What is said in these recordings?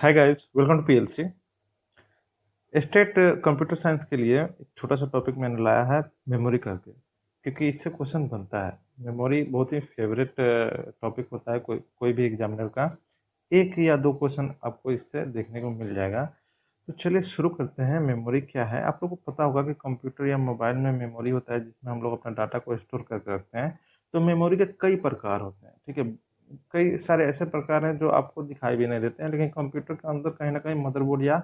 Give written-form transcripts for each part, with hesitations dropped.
Hi guys, welcome to PLC. State computer science के लिए एक छोटा सा टॉपिक मैंने लाया है मेमोरी करके, क्योंकि इससे क्वेश्चन बनता है। मेमोरी बहुत ही फेवरेट टॉपिक होता है कोई कोई भी एग्जामिनर का। एक या दो क्वेश्चन आपको इससे देखने को मिल जाएगा। तो चलिए शुरू करते हैं। मेमोरी क्या है? आप लोगों को पता होगा कि कंप्यूटर या मोबाइल में मेमोरी होता है, जिसमें हम लोग अपना डाटा को स्टोर करके रखते हैं। तो मेमोरी के कई प्रकार होते हैं, ठीक है। कई सारे ऐसे प्रकार हैं जो आपको दिखाई भी नहीं देते हैं, लेकिन कंप्यूटर के अंदर कहीं ना कहीं मदरबोर्ड या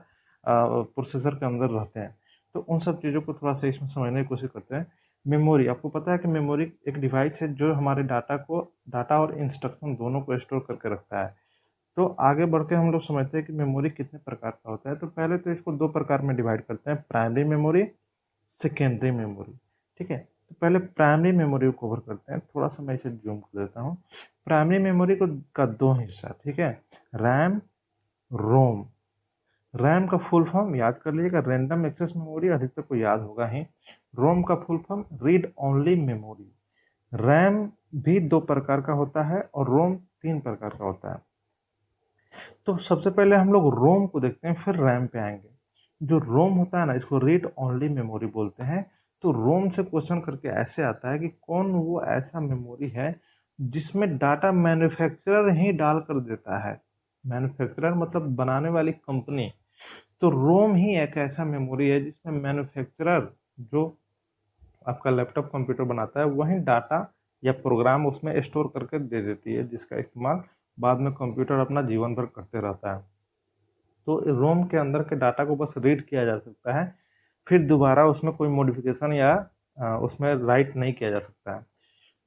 प्रोसेसर के अंदर रहते हैं। तो उन सब चीज़ों को थोड़ा सा इसमें समझने की कोशिश करते हैं। मेमोरी, आपको पता है कि मेमोरी एक डिवाइस है जो हमारे डाटा और इंस्ट्रक्शन दोनों को स्टोर करके रखता है। तो आगे बढ़ के हम लोग समझते हैं कि मेमोरी कितने प्रकार का होता है। तो पहले तो इसको दो प्रकार में डिवाइड करते हैं, प्राइमरी मेमोरी, सेकेंडरी मेमोरी। ठीक है, तो पहले प्राइमरी मेमोरी को कवर करते हैं। थोड़ा सा मैं इसे जूम कर देता हूँ। प्राइमरी मेमोरी को का दो हिस्सा, ठीक है, रैम, रोम। रैम का फुल फॉर्म याद कर लीजिएगा, रैंडम एक्सेस मेमोरी, अधिकतर को याद होगा ही। रोम का full form read only memory. RAM भी दो प्रकार का होता है और रोम तीन प्रकार का होता है। तो सबसे पहले हम लोग रोम को देखते हैं, फिर रैम पे आएंगे। जो रोम होता है ना, इसको रीड ओनली मेमोरी बोलते हैं। तो रोम से क्वेश्चन करके ऐसे आता है कि कौन वो ऐसा मेमोरी है जिसमें डाटा मैन्युफैक्चरर ही डाल कर देता है। मैन्युफैक्चरर मतलब बनाने वाली कंपनी। तो रोम ही एक ऐसा मेमोरी है जिसमें मैन्युफैक्चरर, जो आपका लैपटॉप कंप्यूटर बनाता है, वही डाटा या प्रोग्राम उसमें स्टोर करके दे देती है, जिसका इस्तेमाल बाद में कंप्यूटर अपना जीवन भर करते रहता है। तो रोम के अंदर के डाटा को बस रीड किया जा सकता है, फिर दोबारा उसमें कोई मॉडिफिकेशन या उसमें राइट नहीं किया जा सकता है।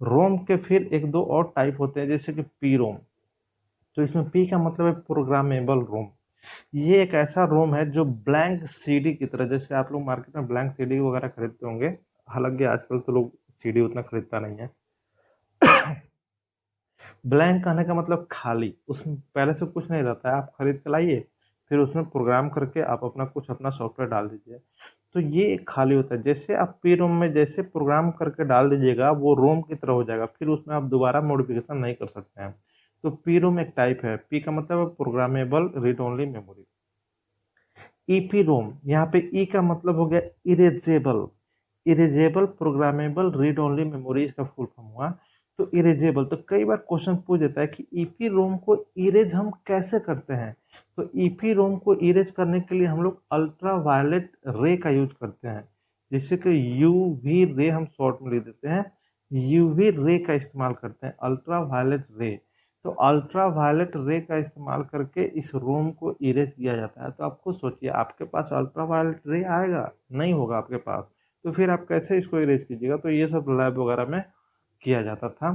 रोम के फिर एक दो और टाइप होते हैं, जैसे कि पी रोम। तो इसमें पी का मतलब है प्रोग्रामेबल रोम। ये एक ऐसा रोम है जो ब्लैंक सीडी की तरह, जैसे आप लोग मार्केट में ब्लैंक सीडी वगैरह खरीदते होंगे, हालांकि आजकल तो लोग सीडी उतना खरीदता नहीं है। ब्लैंक कहने का मतलब खाली, उसमें पहले से कुछ नहीं रहता है, आप खरीद के लाइए, फिर उसमें प्रोग्राम करके आप अपना सॉफ्टवेयर डाल दीजिए। तो ये एक खाली होता है। जैसे आप पी रोम में जैसे प्रोग्राम करके डाल दीजिएगा, वो रोम की तरह हो जाएगा, फिर उसमें आप दोबारा मॉडिफिकेशन नहीं कर सकते हैं। तो पी रोम एक टाइप है। पी का मतलब है programmable read only memory. EPROM, यहाँ पे ई का मतलब हो गया erasable. Erasable programmable read only memory इसका फुल फॉर्म हुआ। तो इरेजेबल, तो कई बार क्वेश्चन पूछ देता है कि ईपी रोम को इरेज हम कैसे करते हैं। तो ईपी रोम को इरेज करने के लिए हम लोग अल्ट्रा वायलेट रे का यूज करते हैं, जिससे कि यूवी रे हम शॉर्ट में लिख देते हैं। यूवी रे का इस्तेमाल करते हैं, अल्ट्रा वायलेट रे। तो अल्ट्रा वायलेट रे का इस्तेमाल करके इस रोम को इरेज किया जाता है। तो आप खुद सोचिए, आपके पास अल्ट्रा वायलेट रे आएगा? नहीं होगा आपके पास। तो फिर आप कैसे इसको इरेज कीजिएगा? तो ये सब लैब वगैरह में किया जाता था।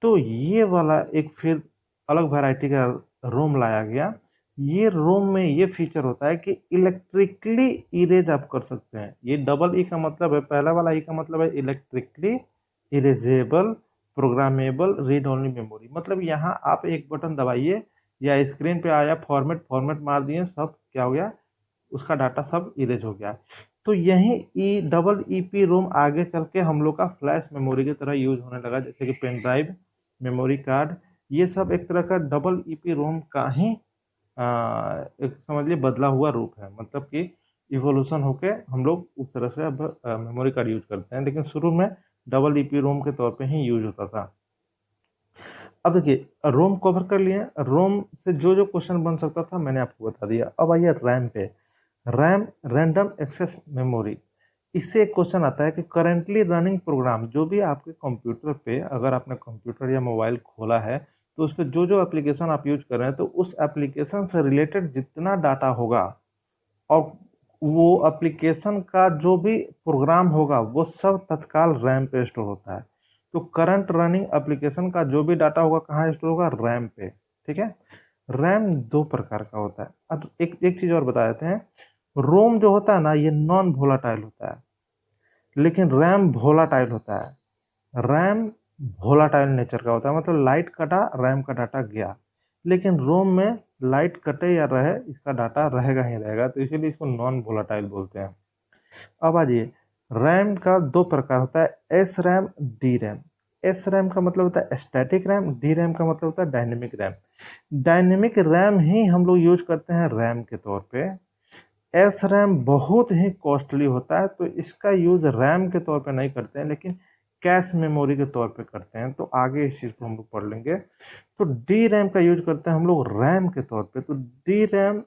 तो ये वाला एक फिर अलग वैरायटी का रोम लाया गया। ये रोम में ये फीचर होता है कि इलेक्ट्रिकली इरेज आप कर सकते हैं। ये डबल ई का मतलब है, पहला वाला ई का मतलब है electrically erasable programmable read only memory. मतलब यहाँ आप एक बटन दबाइए या स्क्रीन पे आया फॉर्मेट, फॉर्मेट मार दिए, सब क्या हो गया, उसका डाटा सब इरेज हो गया। तो यही E double E P ROM आगे चल के हम लोग का फ्लैश मेमोरी की तरह यूज होने लगा, जैसे कि पेन ड्राइव, मेमोरी कार्ड। ये सब एक तरह का डबल ई पी रोम का ही एक समझ लिए बदला हुआ रूप है। मतलब कि इवोल्यूशन होके हम लोग उस तरह से अब मेमोरी कार्ड यूज करते हैं, लेकिन शुरू में डबल ई पी रोम के तौर पे ही यूज होता था। अब देखिए, रोम कवर कर लिए। रोम से जो जो क्वेश्चन बन सकता था मैंने आपको बता दिया। अब आइए रैम पे। RAM, random access memory. इससे एक क्वेश्चन आता है कि करेंटली रनिंग प्रोग्राम, जो भी आपके कंप्यूटर पे, अगर आपने कंप्यूटर या मोबाइल खोला है, तो उस पर जो जो एप्लीकेशन आप यूज कर रहे हैं, तो उस एप्लीकेशन से रिलेटेड जितना डाटा होगा और वो एप्लीकेशन का जो भी प्रोग्राम होगा, वो सब तत्काल रैम पे स्टोर होता है। तो करंट रनिंग एप्लीकेशन का जो भी डाटा होगा कहाँ स्टोर होगा? रैम पे। ठीक है। रैम दो प्रकार का होता है। अब एक एक चीज और बता देते हैं। रोम जो होता है ना, ये नॉन वोलाटाइल होता है, लेकिन रैम वोलाटाइल होता है। रैम वोलाटाइल नेचर का होता है, मतलब लाइट कटा, रैम का डाटा गया। लेकिन रोम में लाइट कटे या रहे, इसका डाटा रहेगा ही रहेगा, तो इसीलिए इसको नॉन वोलाटाइल बोलते हैं। अब आ जाइए, रैम का दो प्रकार होता है, S RAM, D RAM. S RAM का मतलब होता है स्टैटिक रैम, डी रैम का मतलब होता है डायनेमिक रैम। डायनेमिक रैम ही हम लोग यूज करते हैं रैम के तौर पे। एस रैम बहुत ही कॉस्टली होता है, तो इसका यूज रैम के तौर पे नहीं करते हैं, लेकिन कैश मेमोरी के तौर पे करते हैं। तो आगे इस चीज़ को हम लोग पढ़ लेंगे। तो डी रैम का यूज करते हैं हम लोग रैम के तौर पे। तो डी रैम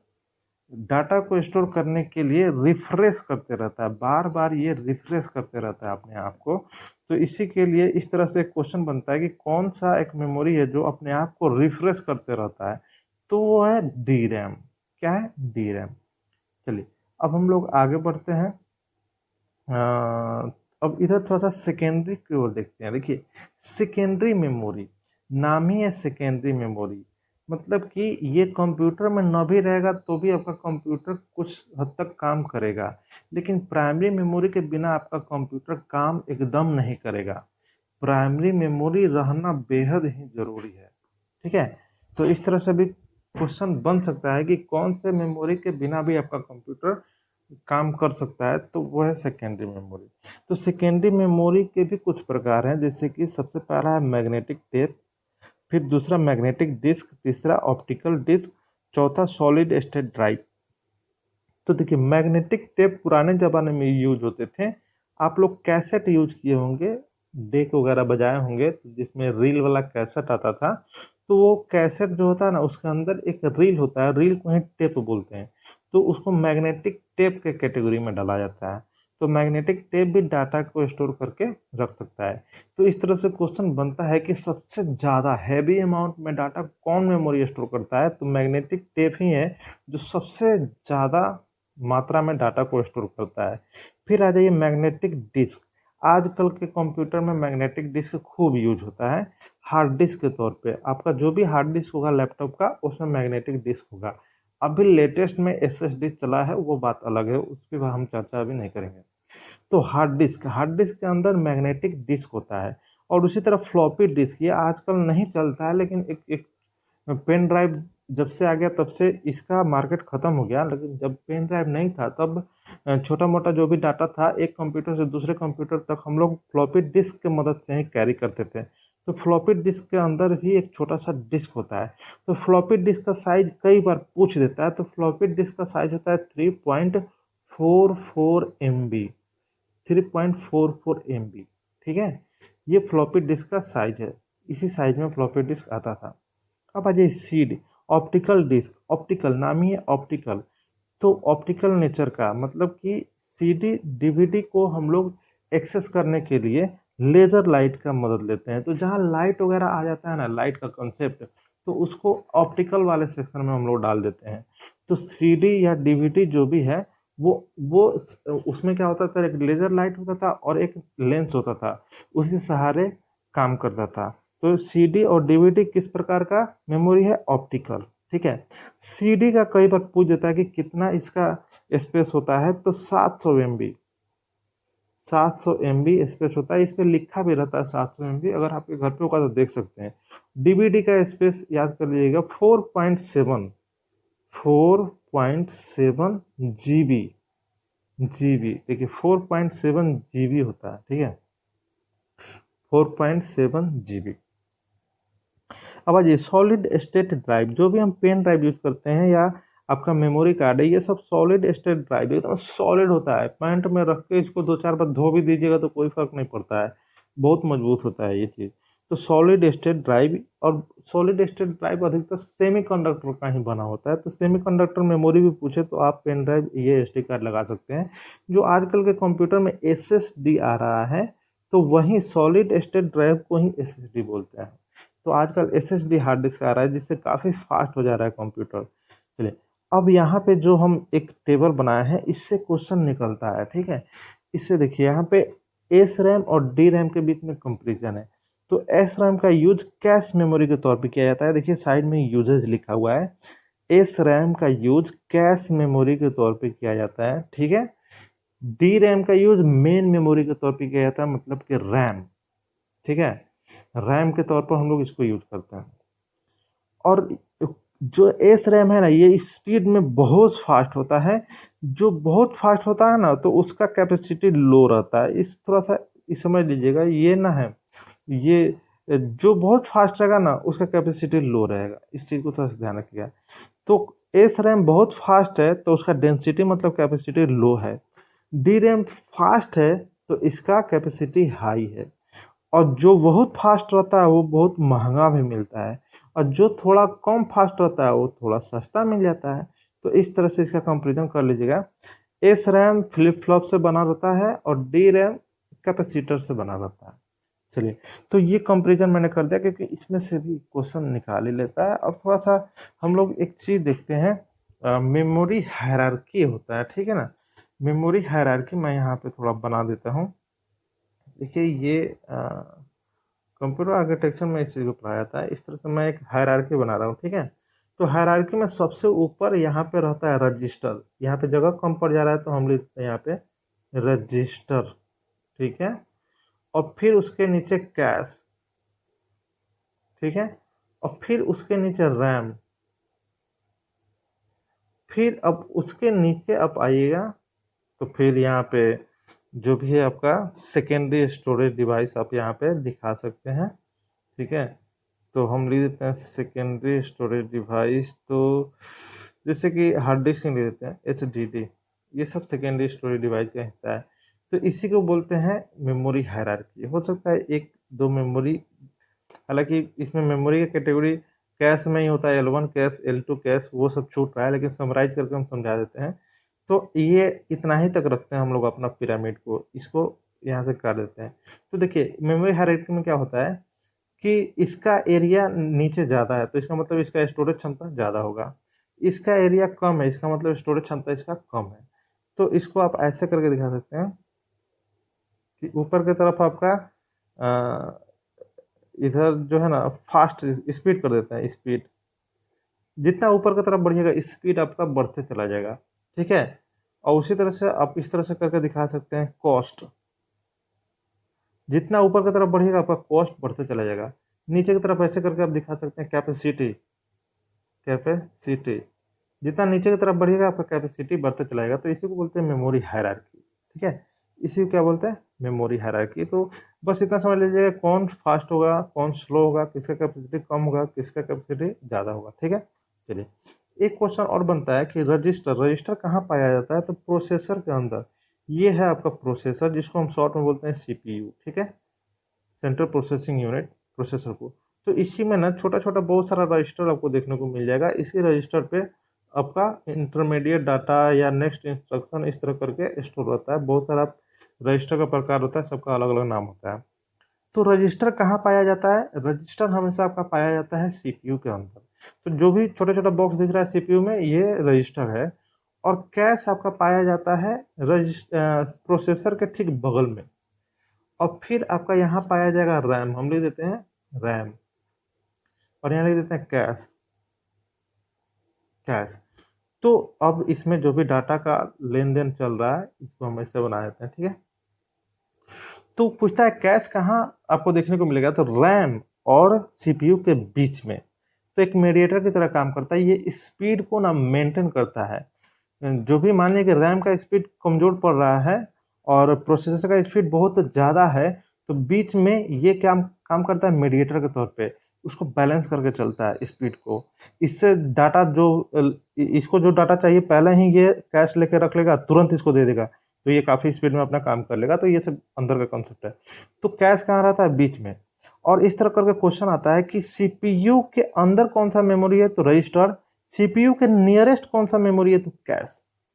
डाटा को स्टोर करने के लिए रिफ्रेश करते रहता है, बार बार ये रिफ्रेश करते रहता है अपने आप को। तो इसी के लिए इस तरह से क्वेश्चन बनता है कि कौन सा एक मेमोरी है जो अपने आप को रिफ्रेश करते रहता है, तो वो है डी रैम। क्या है? D RAM. चलिए अब हम लोग आगे बढ़ते हैं। अब इधर थोड़ा सा सेकेंडरी की ओर देखते हैं। देखिए सेकेंडरी मेमोरी, नाम ही है सेकेंडरी मेमोरी, मतलब कि ये कंप्यूटर में न भी रहेगा तो भी आपका कंप्यूटर कुछ हद तक काम करेगा, लेकिन प्राइमरी मेमोरी के बिना आपका कंप्यूटर काम एकदम नहीं करेगा। प्राइमरी मेमोरी रहना बेहद ही जरूरी है। ठीक है, तो इस तरह से भी क्वेश्चन बन सकता है कि कौन से मेमोरी के बिना भी आपका कंप्यूटर काम कर सकता है, तो वो है सेकेंडरी मेमोरी। तो सेकेंडरी मेमोरी के भी कुछ प्रकार हैं, जैसे कि सबसे पहला है मैग्नेटिक टेप, फिर दूसरा मैग्नेटिक डिस्क, तीसरा ऑप्टिकल डिस्क, चौथा सॉलिड स्टेट ड्राइव। तो देखिए मैग्नेटिक टेप पुराने ज़माने में यूज होते थे। आप लोग कैसेट यूज किए होंगे, डेक वगैरह बजाए होंगे, तो जिसमें रील वाला कैसेट आता था। तो वो कैसेट जो होता है ना, उसके अंदर एक रील होता है, रील को ही टेप बोलते हैं। तो उसको मैग्नेटिक टेप के कैटेगरी में डाला जाता है। तो मैग्नेटिक टेप भी डाटा को स्टोर करके रख सकता है। तो इस तरह से क्वेश्चन बनता है कि सबसे ज़्यादा हैवी अमाउंट में डाटा कौन मेमोरी स्टोर करता है, तो मैग्नेटिक टेप ही है जो सबसे ज़्यादा मात्रा में डाटा को स्टोर करता है। फिर आ जाइए मैग्नेटिक डिस्क। आजकल के कंप्यूटर में मैग्नेटिक डिस्क खूब यूज होता है हार्ड डिस्क के तौर पे। आपका जो भी हार्ड डिस्क होगा लैपटॉप का, उसमें मैग्नेटिक डिस्क होगा। अभी लेटेस्ट में एसएसडी चला है, वो बात अलग है, उस पर हम चर्चा अभी नहीं करेंगे। तो हार्ड डिस्क के अंदर मैग्नेटिक डिस्क होता है। और उसी तरह फ्लॉपी डिस्क, ये आजकल नहीं चलता है, लेकिन एक पेन ड्राइव जब से आ गया तब से इसका मार्केट ख़त्म हो गया। लेकिन जब पेन ड्राइव नहीं था तब छोटा मोटा जो भी डाटा था एक कंप्यूटर से दूसरे कंप्यूटर तक हम लोग फ्लॉपी डिस्क की मदद से ही कैरी करते थे। तो फ्लॉपी डिस्क के अंदर भी एक छोटा सा डिस्क होता है। तो फ्लॉपी डिस्क का साइज कई बार पूछ देता है। तो फ्लॉपी डिस्क का साइज होता है 3.44 MB, 3.44 MB। ठीक है, ये फ्लॉपी डिस्क का साइज है। इसी साइज में फ्लॉपी डिस्क आता था। अब आ जाइए सीडी, ऑप्टिकल डिस्क। ऑप्टिकल नाम ही है ऑप्टिकल, तो ऑप्टिकल नेचर का मतलब कि सीडी डीवीडी को हम लोग एक्सेस करने के लिए लेज़र लाइट का मदद लेते हैं। तो जहाँ लाइट वगैरह आ जाता है ना, लाइट का कंसेप्ट, तो उसको ऑप्टिकल वाले सेक्शन में हम लोग डाल देते हैं। तो सीडी या डीवीडी जो भी है वो उसमें क्या होता था, एक लेज़र लाइट होता था और एक लेंस होता था, उसी सहारे काम करता था। तो सीडी और डीवीडी किस प्रकार का मेमोरी है? ऑप्टिकल। ठीक है, सीडी का कई बार पूछ देता है कि कितना इसका स्पेस होता है, तो 700 MB, 700 MB स्पेस होता है। इस पर लिखा भी रहता है 700 MB, अगर आपके घर पे होगा तो देख सकते हैं। डीवीडी का स्पेस याद कर लीजिएगा 4.7 GB। देखिए 4.7 GB होता है। ठीक है, 4.7 GB। अब आ जाइए सॉलिड स्टेट ड्राइव। जो भी हम पेन ड्राइव यूज करते हैं या आपका मेमोरी कार्ड है, ये सब सॉलिड स्टेट ड्राइव एकदम सॉलिड होता है। पैंट में रख के इसको 2-4 बार धो भी दीजिएगा तो कोई फर्क नहीं पड़ता है, बहुत मजबूत होता है ये चीज़। तो सॉलिड स्टेट ड्राइव, और सॉलिड स्टेट ड्राइव अधिकतर सेमीकंडक्टर का ही बना होता है। तो सेमीकंडक्टर मेमोरी भी पूछे तो आप पेन ड्राइव ये SD कार्ड लगा सकते हैं। जो आजकल के कंप्यूटर में SSD आ रहा है, तो वही सॉलिड स्टेट ड्राइव को ही SSD बोलते हैं। तो आजकल SSD हार्ड डिस्क आ रहा है, जिससे काफ़ी फास्ट हो जा रहा है कंप्यूटर। चलिए अब यहाँ पे जो हम एक टेबल बनाए हैं, इससे क्वेश्चन निकलता है। ठीक है, इससे देखिए यहाँ पे एस रैम और डी रैम के बीच में कंपेरिजन है। तो एस रैम का यूज कैश मेमोरी के तौर पे किया जाता है। देखिए साइड में यूजेज लिखा हुआ है। एस रैम का यूज कैश मेमोरी के तौर पे किया जाता है। ठीक है, डी रैम का यूज मेन मेमोरी के तौर पे किया जाता है, मतलब कि रैम। ठीक है, रैम के तौर पर हम लोग इसको यूज करते हैं। और जो एस रैम है ना, ये स्पीड में बहुत फास्ट होता है। जो बहुत फास्ट होता है ना, तो उसका कैपेसिटी लो रहता है। इस थोड़ा सा इस समझ लीजिएगा, ये ना है ये जो बहुत फास्ट रहेगा ना उसका कैपेसिटी लो रहेगा, इस चीज़ को थोड़ा सा ध्यान रखिएगा। तो एस रैम बहुत फास्ट है तो उसका डेंसिटी मतलब कैपेसिटी लो है, डी रैम फास्ट है तो इसका कैपेसिटी हाई है, और जो बहुत फास्ट रहता है वो बहुत महंगा भी मिलता है, और जो थोड़ा कम फास्ट रहता है वो थोड़ा सस्ता मिल जाता है। तो इस तरह से इसका कंपेरिजन कर लीजिएगा। एस रैम फ्लिप फ्लॉप से बना रहता है और डी रैम कैपेसिटर से बना रहता है। चलिए, तो ये कंपेरिजन मैंने कर दिया क्योंकि इसमें से भी क्वेश्चन निकाल ही लेता है। अब थोड़ा सा हम लोग एक चीज़ देखते हैं, मेमोरी हायरार्की होता है, ठीक है ना। मेमोरी हायरार्की मैं यहाँ पे थोड़ा बना देता हूँ। देखिए ये कंप्यूटर आर्किटेक्चर में इस चीज़ को पढ़ाया जाता है, इस तरह से मैं एक हायरार्की बना रहा हूँ, ठीक है। तो हायरार्की में सबसे ऊपर यहाँ पे रहता है रजिस्टर, यहाँ पे जगह कम पड़ जा रहा है तो हम लिखते हैं यहाँ पे रजिस्टर, ठीक है। और फिर उसके नीचे कैश, ठीक है, और फिर उसके नीचे रैम, फिर अब उसके नीचे आप आइएगा तो फिर यहाँ पे जो भी है आपका सेकेंडरी स्टोरेज डिवाइस आप यहाँ पे दिखा सकते हैं, ठीक है। तो हम लिख देते हैं सेकेंडरी स्टोरेज डिवाइस, तो जैसे कि हार्ड डिस्क लिख देते हैं HDD, ये सब सेकेंडरी स्टोरेज डिवाइस का हिस्सा है। तो इसी को बोलते हैं मेमोरी हायरार्की। हो सकता है एक दो मेमोरी, हालांकि इसमें मेमोरी का कैटेगरी कैश में ही होता है, L1 कैश, L2 कैश, वो सब छूट रहा है, लेकिन समराइज करके हम समझा देते हैं। तो ये इतना ही तक रखते हैं हम लोग अपना पिरामिड को, इसको यहाँ से कर देते हैं। तो देखिए मेमोरी हायरार्की में क्या होता है कि इसका एरिया नीचे ज़्यादा है तो इसका मतलब इसका स्टोरेज क्षमता ज़्यादा होगा, इसका एरिया कम है इसका मतलब स्टोरेज क्षमता इसका कम है। तो इसको आप ऐसे करके दिखा सकते हैं कि ऊपर की तरफ आपका इधर जो है ना फास्ट स्पीड कर देते हैं, स्पीड जितना ऊपर की तरफ बढ़िएगा स्पीड आपका बढ़ते चला जाएगा, ठीक है। और उसी तरह से आप इस तरह से करके दिखा सकते हैं कॉस्ट, जितना ऊपर की तरफ बढ़ेगा आपका कॉस्ट बढ़ते चला जाएगा। नीचे की तरफ ऐसे करके आप दिखा सकते हैं कैपेसिटी, कैपेसिटी जितना नीचे की तरफ बढ़ेगा आपका कैपेसिटी बढ़ते चलाएगा। तो इसी को बोलते हैं मेमोरी हायरार्की, ठीक है। इसी को क्या बोलते हैं, मेमोरी हायरार्की। तो बस इतना समझ लीजिएगा कौन फास्ट होगा कौन स्लो होगा, किसका कैपेसिटी कम होगा किसका कैपेसिटी ज़्यादा होगा, ठीक है। चलिए एक क्वेश्चन और बनता है कि रजिस्टर, रजिस्टर कहाँ पाया जाता है, तो प्रोसेसर के अंदर। ये है आपका प्रोसेसर जिसको हम शॉर्ट में बोलते हैं CPU, ठीक है, सेंट्रल प्रोसेसिंग यूनिट, प्रोसेसर को। तो इसी में ना छोटा छोटा बहुत सारा रजिस्टर आपको देखने को मिल जाएगा। इसी रजिस्टर पे आपका इंटरमीडिएट डाटा या नेक्स्ट इंस्ट्रक्शन इस तरह करके स्टोर होता है। बहुत सारा रजिस्टर का प्रकार होता है, सबका अलग अलग नाम होता है। तो रजिस्टर कहाँ पाया जाता है, रजिस्टर हमेशा आपका पाया जाता है CPU के अंदर। तो जो भी छोटा छोटा बॉक्स दिख रहा है CPU में ये रजिस्टर है। और कैश आपका पाया जाता है प्रोसेसर के ठीक बगल में। और फिर आपका यहाँ पाया जाएगा रैम, हम लिख देते हैं रैम, और यहाँ लिख देते हैं कैश, कैश। तो अब इसमें जो भी डाटा का लेन देन चल रहा है इसको हम ऐसे बना देते हैं, ठीक है। तो पूछता है कैश कहाँ आपको देखने को मिलेगा, तो रैम और CPU के बीच में। तो एक मीडिएटर की तरह काम करता है, ये स्पीड को ना मेंटेन करता है। जो भी मान लिया कि रैम का स्पीड कमज़ोर पड़ रहा है और प्रोसेसर का स्पीड बहुत ज़्यादा है, तो बीच में ये काम काम करता है मीडिएटर के तौर पे, उसको बैलेंस करके चलता है स्पीड को। इससे डाटा जो इसको जो डाटा चाहिए पहले ही ये कैश लेके रख लेगा, तुरंत इसको दे देगा, तो ये काफ़ी स्पीड में अपना काम कर लेगा। तो ये सब अंदर का कॉन्सेप्ट है। तो कैश कहाँ रहता है, बीच में। और इस तरह करके क्वेश्चन आता है कि CPU के अंदर कौन सा मेमोरी है, तो रजिस्टर। CPU के नियरेस्ट कौन सा मेमोरी है, तो कैश,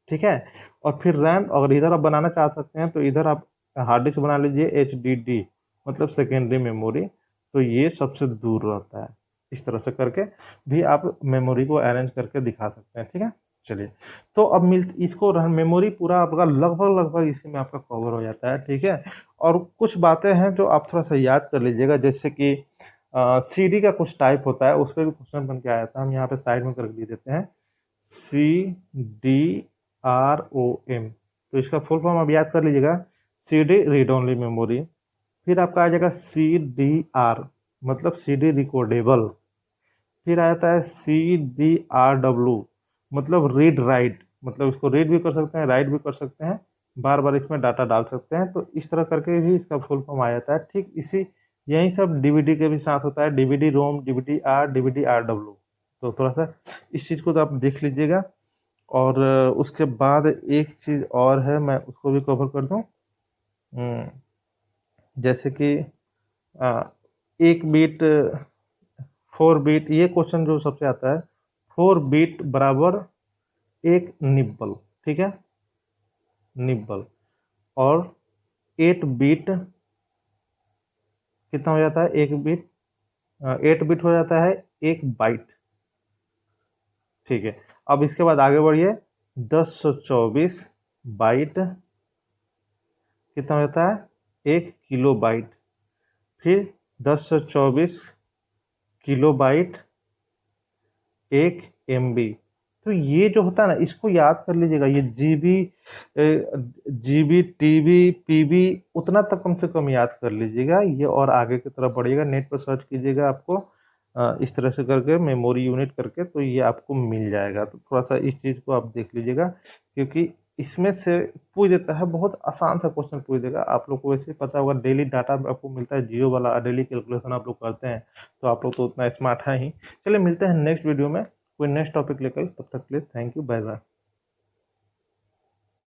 ठीक है। और फिर रैम, अगर इधर आप बनाना चाह सकते हैं तो इधर आप हार्ड डिस्क बना लीजिए HDD, मतलब सेकेंडरी मेमोरी। तो ये सबसे दूर रहता है। इस तरह से करके भी आप मेमोरी को अरेंज करके दिखा सकते हैं, ठीक है। चलिए, तो अब इसको मेमोरी पूरा आपका लगभग लगभग इसी में आपका कवर हो जाता है, ठीक है। और कुछ बातें हैं जो आप थोड़ा सा याद कर लीजिएगा, जैसे कि CD का कुछ टाइप होता है, उस पर भी क्वेश्चन बन के आया था। हम यहाँ पे साइड में करके लिख देते हैं CDROM। तो इसका फुल फॉर्म आप याद कर लीजिएगा, CD रीड ओनली मेमोरी। फिर आपका आ जाएगा CDR, मतलब CD रिकॉर्डेबल। फिर आता है CDRW, मतलब रीड राइट, मतलब इसको रीड भी कर सकते हैं राइट भी कर सकते हैं, बार बार इसमें डाटा डाल सकते हैं। तो इस तरह करके भी इसका फुल फॉर्म आ जाता है। ठीक इसी यही सब डीवीडी के भी साथ होता है, DVD ROM, DVD R, DVD R W. तो थोड़ा सा इस चीज़ को तो आप देख लीजिएगा। और उसके बाद एक चीज़ और है, मैं उसको भी कवर कर दूं। जैसे कि अ, एक बीट, 4 बीट, ये क्वेश्चन जो सबसे आता है, 4 बीट बराबर एक निब्बल, ठीक है, निब्बल। और 8 बीट कितना हो जाता है, 1 बीट, 8 बीट हो जाता है 1 बाइट, ठीक है। अब इसके बाद आगे बढ़िए, 1024 बाइट कितना हो जाता है, 1 किलो बाइट। फिर 1024 किलो बाइट 1 MB। तो ये जो होता है ना, इसको याद कर लीजिएगा, ये जीबी, जीबी, टीबी, पीबी, उतना तक कम से कम याद कर लीजिएगा ये। और आगे की तरफ बढ़िएगा, नेट पर सर्च कीजिएगा, आपको इस तरह से करके मेमोरी यूनिट करके, तो ये आपको मिल जाएगा। तो थोड़ा सा इस चीज़ को आप देख लीजिएगा, क्योंकि इसमें से पूछ देता है, बहुत आसान सा क्वेश्चन पूछ देगा। आप लोग को वैसे ही पता होगा, डेली डाटा आपको मिलता है जियो वाला, डेली कैलकुलेशन आप लोग करते हैं, तो आप लोग तो उतना स्मार्ट है ही। चलिए मिलते हैं नेक्स्ट वीडियो में कोई नेक्स्ट टॉपिक लेकर, तब तक के लिए थैंक यू, बाय बाय।